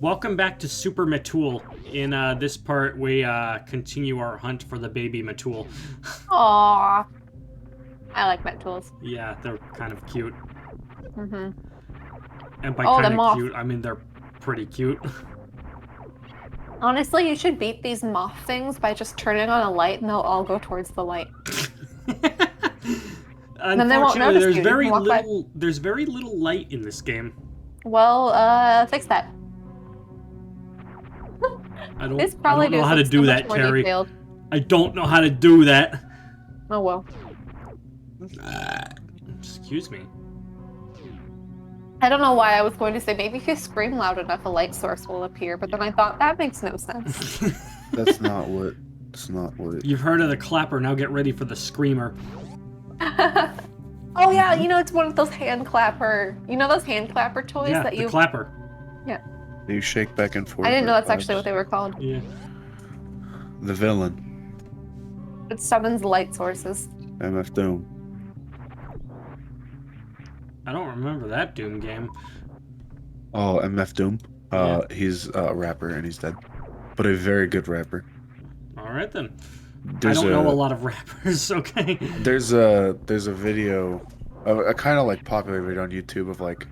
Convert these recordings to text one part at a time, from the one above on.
Welcome back to Super Metroid. In this part, we continue our hunt for the baby Metroid. Aww. I like pet tools. Yeah, they're kind of cute. Mm-hmm. And by Oh, kind the of moth. cute, I mean they're pretty cute. Honestly, you should beat these moth things by just turning on a light and they'll all go towards the light. Then they won't Unfortunately, notice you. You can walk by. there's very little light in this game. Well, fix that. I This don't probably know how to looks do so that, much more Carrie. detailed. I don't know how to do that. Oh well. Excuse me. I don't know why I was going to say maybe if you scream loud enough a light source will appear, but then I thought that makes no sense. That's not what. It's not what. You've heard of the clapper, now get ready for the screamer. Oh yeah, you know it's one of those hand clapper. You know those hand clapper toys Yeah, that the you. clapper. Yeah. You shake back and forth. I didn't know like that's actually what vibes. they were called. Yeah. The villain, It summons light sources. MF Doom. I don't remember that Doom game. Oh, MF Doom. Yeah. He's a rapper and he's dead, but a very good rapper. Alright then. There's I don't know a lot of rappers, okay? There's a video, a kind of like popular video on YouTube of like.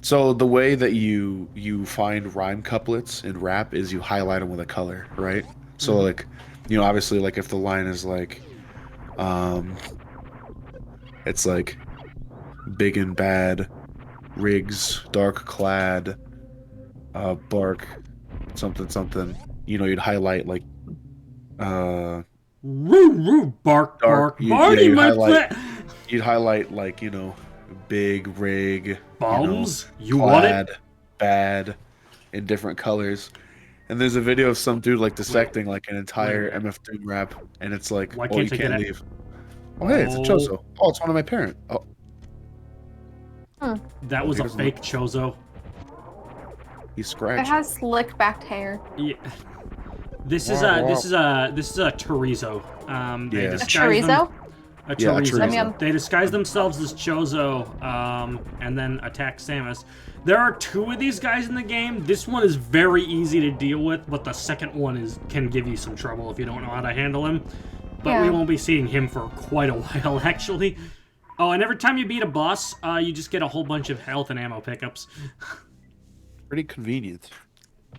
So the way that you find rhyme couplets in rap is you highlight them with a color, right? So like, obviously like if the line is like, it's like, big and bad, rigs, dark clad, bark, something something. You'd highlight like, Woo woo bark bark Dark- Marty you'd my highlight- pla- you'd highlight like big rig, Bombs? You want it? clad, bad, in different colors. And there's a video of some dude like dissecting like an entire MF Doom rap, and it's like, Why oh, can't you I get can't it? leave. Oh, hey, it's a Oh. Chozo. Oh, it's one of my parent. Oh, That was a Here's fake Chozo. he's It scratched. has slick backed hair. Yeah. This is a chorizo. They Yeah. A disguise them- chorizo? A Yeah, a chorizo. chorizo. They disguise themselves as Chozo, and then attack Samus. There are two of these guys in the game. This one is very easy to deal with, but the second one can give you some trouble if you don't know how to handle him. But we Yeah. won't be seeing him for quite a while, actually. Oh, and every time you beat a boss, you just get a whole bunch of health and ammo pickups. Pretty convenient.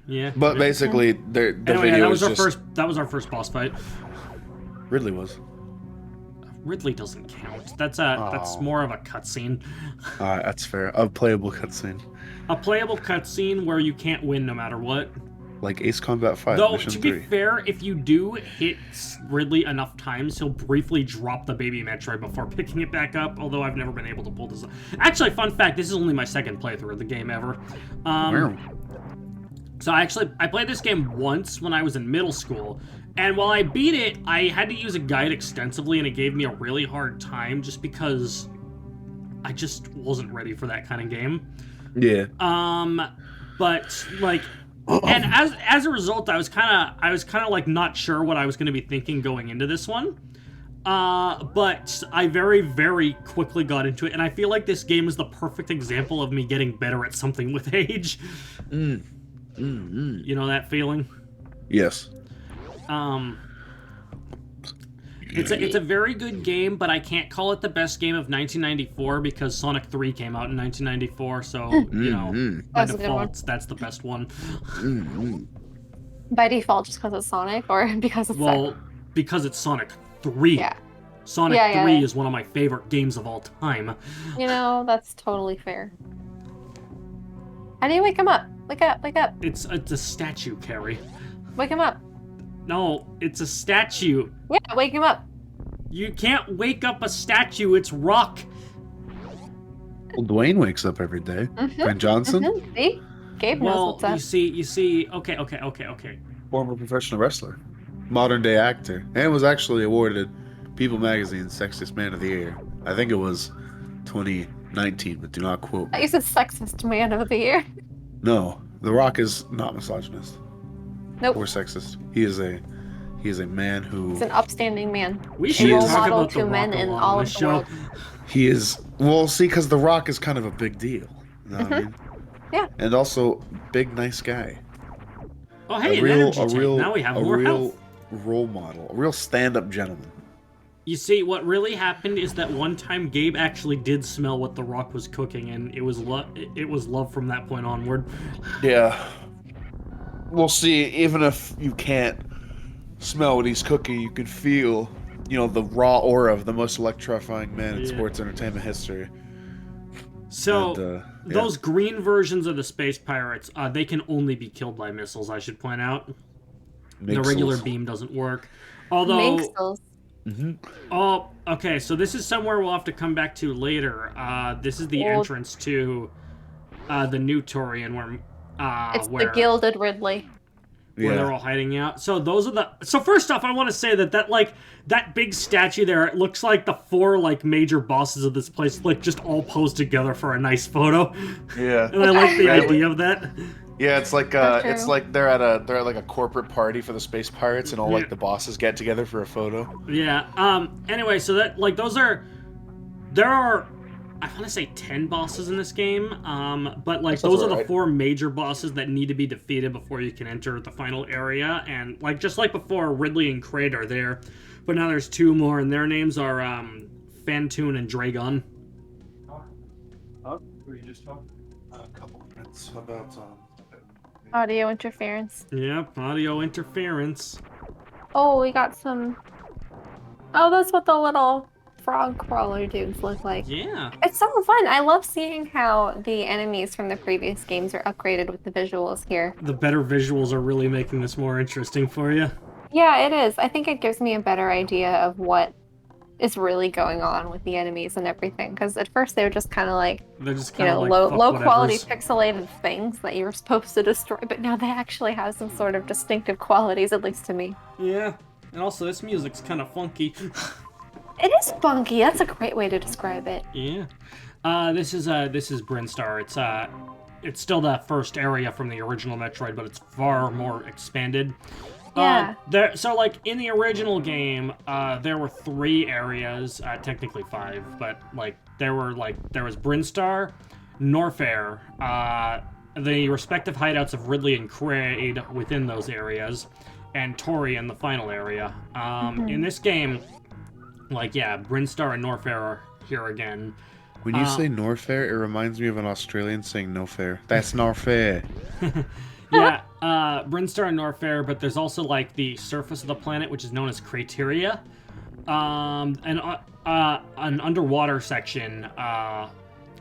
Yeah. But basically, the Anyway, yeah, video that was is our just that was our first boss fight. Ridley was. Ridley doesn't count. That's more of a cutscene. That's fair. A playable cutscene, A playable cutscene where you can't win no matter what. like Ace Combat 5 Though, Mission to be 3. fair, if you do hit Ridley enough times, he'll briefly drop the baby Metroid before picking it back up, although I've never been able to pull this up. Actually, fun fact, this is only my second playthrough of the game ever. Wow. So I played this game once when I was in middle school, and while I beat it, I had to use a guide extensively, and it gave me a really hard time just because I just wasn't ready for that kind of game. Yeah. But like, and as a result, I was kind of like not sure what I was going to be thinking going into this one. But I very, very quickly got into it, and I feel like this game is the perfect example of me getting better at something with age. You know that feeling? Yes. It's a very good game, but I can't call it the best game of 1994 because Sonic 3 came out in 1994, so, you know, by That's a good one. default, that's the best one. By default, just because it's Sonic, or because it's Well, because it's Sonic 3. Yeah. Sonic Yeah, 3 yeah. is one of my favorite games of all time. You know, that's totally fair. How do you wake him up? Wake up, wake up, It's a statue, Carrie. wake him up. No, it's a statue. Yeah, wake him up. You can't wake up a statue, it's rock. Well, Dwayne wakes up every day. Ben Johnson, See? Gabe knows Well, what's up. you see, okay. former professional wrestler, modern day actor, and was actually awarded People Magazine's Sexiest Man of the Year. I think it was 2019, but do not quote me. He's a sexist man of the year. No, The Rock is not misogynist Nope. or sexist. He is a man who He's an upstanding man. We A should role talk model about to the men Rock in a lot all on of this the show. world. he is. Well, see, because The Rock is kind of a big deal. You know what I mean? Yeah. And also, big nice guy. Oh, hey, an energy tank. Now we have a more real health. role model, a real stand-up gentleman. You see, what really happened is that one time Gabe actually did smell what the Rock was cooking, and it was love from that point onward. Yeah. We'll see. Even if you can't smell what he's cooking, you can feel, the raw aura of the most electrifying man in sports entertainment history. So, And, those green versions of the space pirates, they can only be killed by missiles, I should point out. The regular beam doesn't work. Although... Minxels. Oh, okay, so this is somewhere we'll have to come back to later. This is the entrance to the new Torian where... it's the Gilded Ridley. Where they're all hiding out. So those are the... So first off, I want to say that big statue there, it looks like the 4, major bosses of this place, just all posed together for a nice photo. Yeah. And I like the idea of that. Yeah, it's like they're at a corporate party for the space pirates, and all the bosses get together for a photo. Yeah. Anyway, so that there are I want to say 10 bosses in this game. But those are the 4 major bosses that need to be defeated before you can enter the final area. And just like before, Ridley and Kraid are there, but now there's 2 more, and their names are Fantoon and Dragon. Were you just talking? A couple minutes about Audio interference. Yep, audio interference. Oh, we got some... Oh, that's what the little frog crawler dudes look like. Yeah. It's so fun. I love seeing how the enemies from the previous games are upgraded with the visuals here. The better visuals are really making this more interesting for you. Yeah, it is. I think it gives me a better idea of what is really going on with the enemies and everything. Because at first they were just kind of they're just low quality pixelated things that you were supposed to destroy, but now they actually have some sort of distinctive qualities, at least to me. Yeah, and also this music's kind of funky. It is funky. That's a great way to describe it. Yeah. This is Brinstar. It's still the first area from the original Metroid, but it's far more expanded. Yeah. In the original game, there were 3 areas, technically 5, but there was Brinstar, Norfair, the respective hideouts of Ridley and Kraid within those areas, and Tori in the final area. In this game, Brinstar and Norfair are here again. When you say Norfair, it reminds me of an Australian saying no fair. That's not fair. Yeah, Brinstar and Norfair, but there's also the surface of the planet, which is known as Crateria, and an underwater section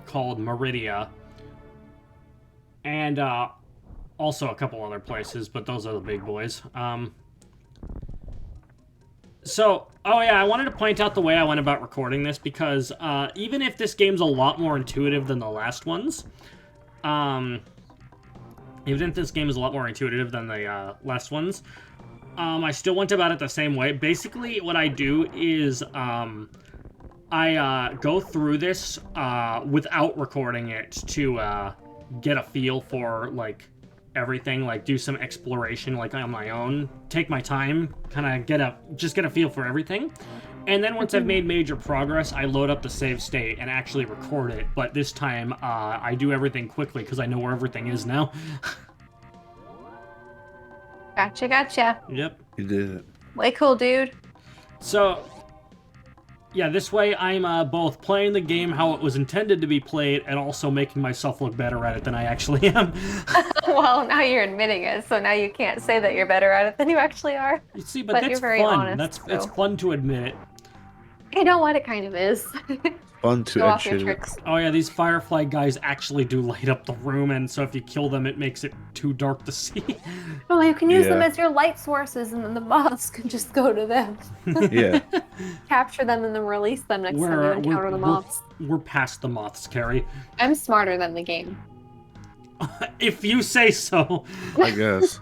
called Meridia, and also a couple other places, but those are the big boys. I wanted to point out the way I went about recording this, because even if this game's a lot more intuitive than the last ones, I still went about it the same way. Basically, what I do is I go through this without recording it to get a feel for everything, do some exploration on my own, take my time, kind of get a feel for everything. And then once I've made major progress, I load up the save state and actually record it. But this time, I do everything quickly because I know where everything is now. Gotcha. Yep. You did it. Way cool, dude. So, yeah, this way I'm both playing the game how it was intended to be played and also making myself look better at it than I actually am. Well, now you're admitting it, so now you can't say that you're better at it than you actually are. You see, but that's you're very fun. honest, It's fun to admit it. You know what? It kind of is. Fun to Show off your shit. tricks. Oh yeah, these Firefly guys actually do light up the room, and so if you kill them, it makes it too dark to see. Oh, you can use them Yeah. as your light sources, and then the moths can just go to them. Yeah. Capture them and then release them next time you encounter the moths. We're past the moths, Carrie. I'm smarter than the game. If you say so. I guess.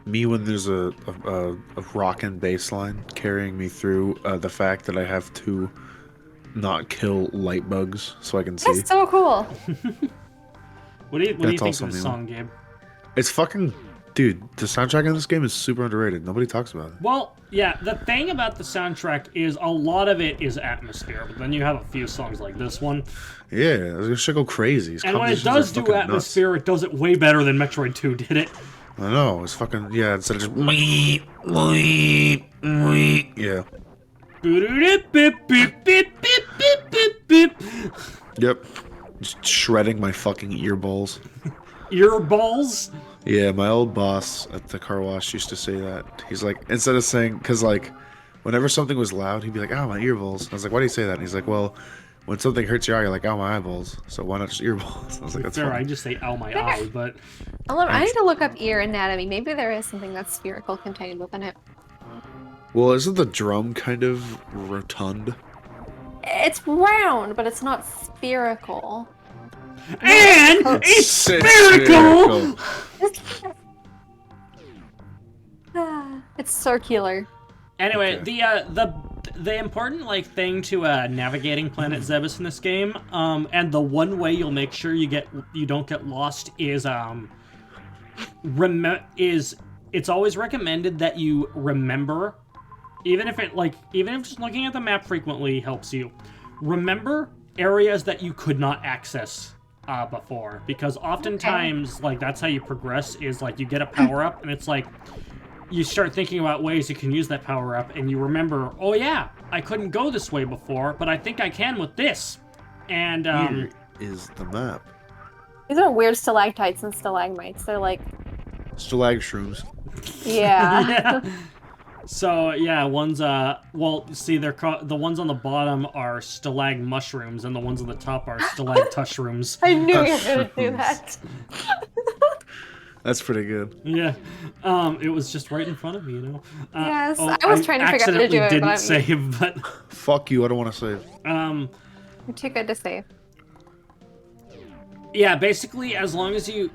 Me when there's a rockin' bass line carrying me through the fact that I have to not kill light bugs so I can see. That's so cool. What do you think of also this new. song, Gabe? It's fucking Dude, the soundtrack in this game is super underrated. Nobody talks about it. Well, yeah, the thing about the soundtrack is a lot of it is atmosphere, but then you have a few songs like this one. Yeah, this shit go crazy. His And when it compositions are does do fucking atmosphere, it does it way better than Metroid 2 did it. nuts. I know, it's fucking, yeah, instead of just yeah. Yep. Just shredding my fucking earballs. Earballs? Yeah, my old boss at the car wash used to say that. He's like, instead of saying, because like, whenever something was loud, he'd be like, "Ow, my earballs." I was like, "Why do you say that?" And he's like, "Well, when something hurts your eye, you're like, ow, my eyeballs. So why not just earballs?" I was like, "That's Fair, fine." I just say ow my eye, but I need to look up ear anatomy. Maybe there is something that's spherical contained within it. Well, isn't the drum kind of rotund? It's round, but it's not spherical. and it's spherical. It's circular. Anyway, Okay. the important like thing to navigating Planet Zebes in this game, and the one way you'll make sure you don't get lost is it's always recommended that you remember, even if just looking at the map frequently helps you, remember areas that you could not access before, because oftentimes like that's how you progress, is like you get a power up and it's like you start thinking about ways you can use that power up and you remember, oh yeah, I couldn't go this way before, but I think I can with this. And Here is the map. These are weird stalactites and stalagmites. They're like, Stalag shrooms. yeah. yeah. So yeah, one's well, see, the ones on the bottom are stalag mushrooms, and the ones on the top are stalag tushrooms. I knew you were gonna do that. That's pretty good. Yeah, it was just right in front of me, you know. Yes, I was trying to figure out how to do it, Didn't but save, but Fuck you, I don't want to save. you're too good to save. yeah, basically, as long as you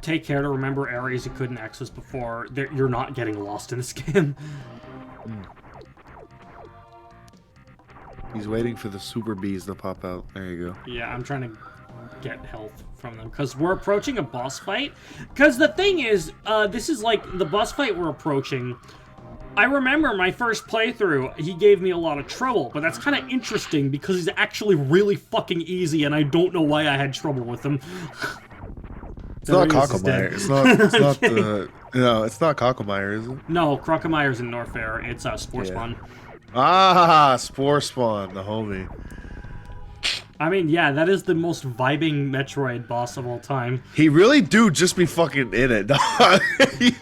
take care to remember areas you couldn't access before, you're not getting lost in this game. He's waiting for the super bees to pop out. There you go. Yeah, I'm trying to get health from them because we're approaching a boss fight. Because the thing is, this is like the boss fight we're approaching. I remember my first playthrough, he gave me a lot of trouble, but that's kind of interesting because he's actually really fucking easy, and I don't know why I had trouble with him. It's not Cocklemire. It's not the. No, it's not Cocklemire, is it? No, Crocomeyer's in Norfair. It's Spore Spawn. Ah, Spore Spawn, the homie. I mean, yeah, that is the most vibing Metroid boss of all time. He really do just be fucking in it, dog.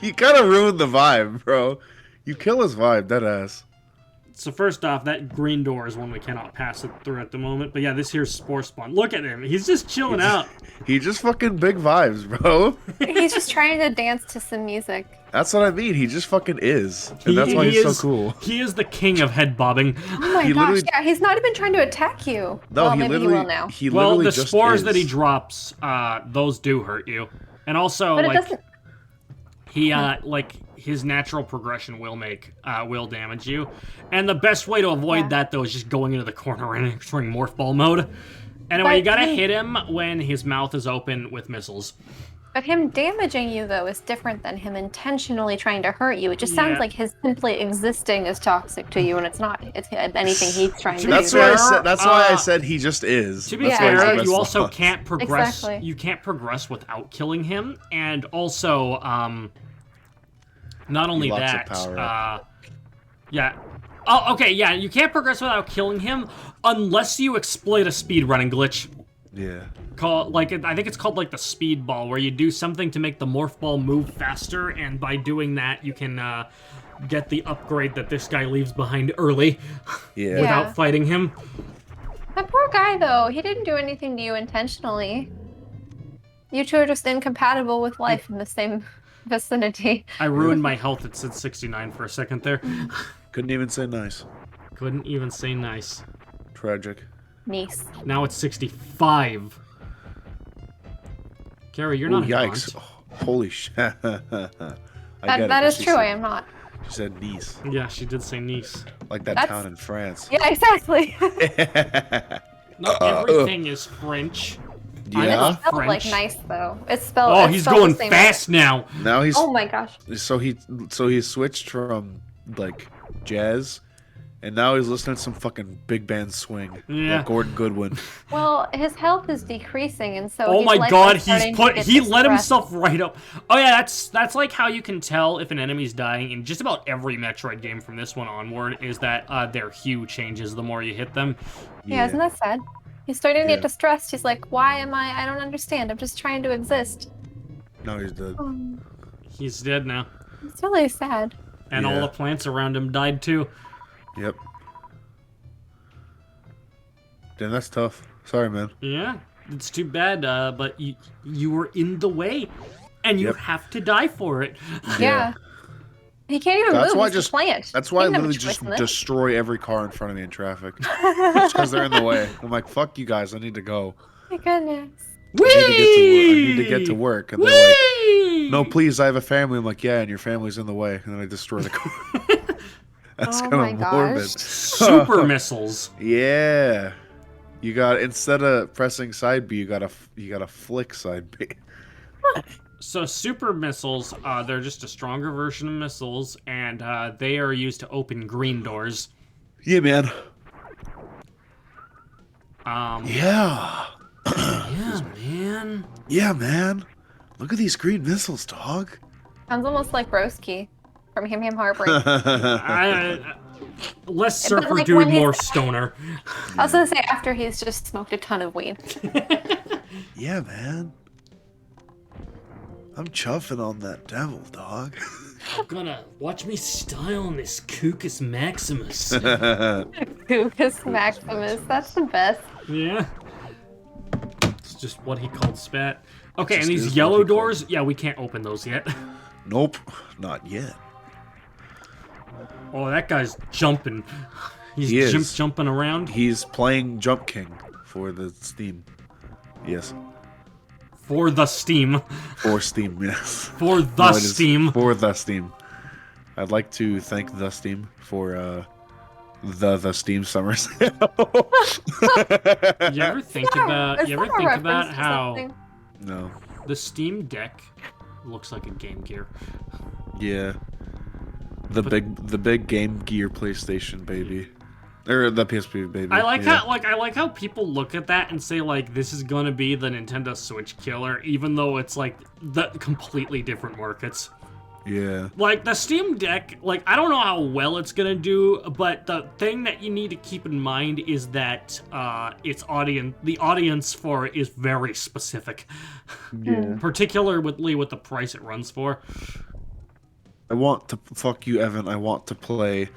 You kind of ruined the vibe, bro. You kill his vibe, deadass. So first off, that green door is one we cannot pass it through at the moment. But yeah, this here's Spore Spawn. Look at him. He's just chilling out. He just fucking big vibes, bro. He's just trying to dance to some music. That's what I mean. He just fucking is. And that's why he's so cool. He is the king of head bobbing. Oh my He gosh, literally- yeah, he's not even trying to attack you. No, well, he maybe literally he will now. He Well, literally the just spores is. that he drops, those do hurt you. And also, But it like, doesn't... he, like, his natural progression will damage you. And the best way to avoid that, though, is just going into the corner and entering Morph Ball mode. Anyway, you gotta hit him when his mouth is open with missiles. But him damaging you, though, is different than him intentionally trying to hurt you. It just sounds like his simply existing is toxic to you, and it's not. It's anything he's trying to do. That's why I said. That's why I said he just is. To be That's why he's the fair, best you also boss. can't progress. Exactly. You can't progress without killing him, and also, not only Lots of that, power up. yeah. Oh, okay, yeah. You can't progress without killing him unless you exploit a speedrunning glitch. Yeah. I think it's called like the speed ball, where you do something to make the morph ball move faster, and by doing that, you can get the upgrade that this guy leaves behind early, Yeah. without fighting him. That poor guy, though, he didn't do anything to you intentionally. You two are just incompatible with life in the same vicinity. I ruined my health. It said 69 for a second there. Couldn't even say nice. Couldn't even say nice. Tragic. Nice. Now it's 65. Carrie, you're Ooh, not a yikes. grunt. Oh, holy shit. That is true, I am not. She said Nice. Yeah, she did say Nice. Like that That's- town in France. Yeah, exactly. Not everything is French. Yeah. It's spelled like French. nice though. It's spelled. Oh, it's he's spelled the going same fast now. Now he's Oh my gosh. so he switched from like jazz, and now he's listening to some fucking big band swing. Yeah. Like Gordon Goodwin. Well, his health is decreasing, and so. Oh he's my likely god, starting to get he let distressed. himself right up. Oh yeah, that's like how you can tell if an enemy's dying in just about every Metroid game from this one onward, is that their hue changes the more you hit them. Yeah, isn't that sad? He's starting to Yeah. get distressed. He's like, why am I don't understand. I'm just trying to exist. Now he's dead. He's dead now. It's really sad. And all Yeah. the plants around him died too. Yep. Damn, that's tough. Sorry, man. Yeah, it's too bad, but you were in the way, and you Yep. have to die for it. Yeah. He can't even That's move. why I He's just- a plant. That's why I He didn't have a literally choice just in this. destroy every car in front of me in traffic. Just because they're in the way. I'm like, fuck you guys, I need to go. My goodness. I need to get to work. And they're like, Whee! no, please, I have a family. I'm like, yeah, and your family's in the way. And then I destroy the car. That's Oh kind my of gosh. morbid. Super missiles. Yeah. You got, instead of pressing side B, you gotta flick side B. So super missiles, they're just a stronger version of missiles, and they are used to open green doors. Yeah, man. Yeah, Yeah. man. Yeah, man. Look at these green missiles, dog. Sounds almost like Broski from Him Him Heartbreak. Less But, surfer like, dude, when he's- more stoner. I was gonna say after he's just smoked a ton of weed. Yeah, man. I'm chuffing on that devil, dog. I'm gonna watch me style on this Cucus Maximus. Lucas Maximus, that's the best. Yeah. It's just what he called spat. Okay, Just and is these what yellow he called doors, yeah, we can't open those yet. Nope, not yet. Oh, that guy's jumping. He's He is. jumping around. He's playing Jump King for the Steam. Yes. For the Steam. For Steam, yes. For the No, it is Steam. For the Steam. I'd like to thank the Steam for the Steam Summer Sale. You ever think about Is that a reference to how something? No. the Steam Deck looks like a Game Gear? Yeah. The big Game Gear PlayStation baby. Or the PSP baby. I like yeah. how people look at that and say like this is gonna be the Nintendo Switch killer, even though it's like the completely different markets. Yeah. Like the Steam Deck, like I don't know how well it's gonna do, but the thing that you need to keep in mind is that the audience for it is very specific, Yeah. particularly with the price it runs for. I want to fuck you, Evan. I want to play.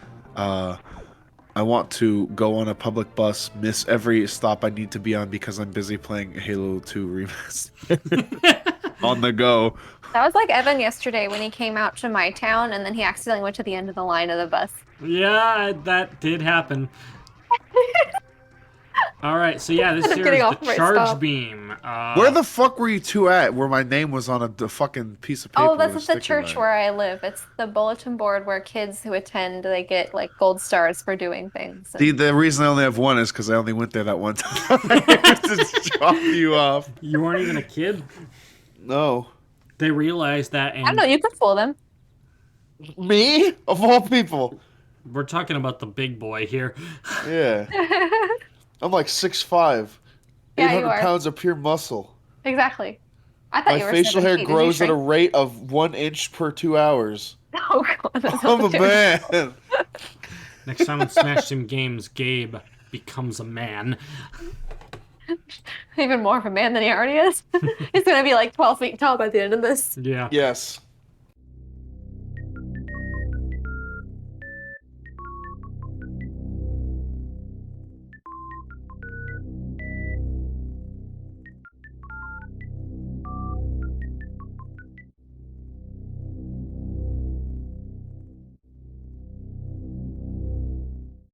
I want to go on a public bus, miss every stop I need to be on because I'm busy playing Halo 2 Remastered on the go. That was like Evan yesterday when he came out to my town and then he accidentally went to the end of the line of the bus. Yeah, that did happen. All right, so yeah, this Instead of here getting is off the my charge stop. beam. Where the fuck were you two at? Where my name was on a fucking piece of paper? Oh, that's with at a the sticker church on it. where I live. It's the bulletin board where kids who attend, they get like gold stars for doing things. The reason I only have one is because I only went there that one time. To drop you off. You weren't even a kid. No. They realized that, I don't and know, you could fool them. Me? Of all people. we're talking about the big boy here. Yeah. I'm like 6'5". Yeah, you 800 are. pounds of pure muscle. Exactly. I thought My you were facial 7 hair feet. Did you grows at a shrink? rate of 1 inch per 2 hours. Oh god, that's I'm a not true. man. Next time on Smash Sim Games, Gabe becomes a man. Even more of a man than he already is. He's gonna be like 12 feet tall by the end of this. Yeah. Yes.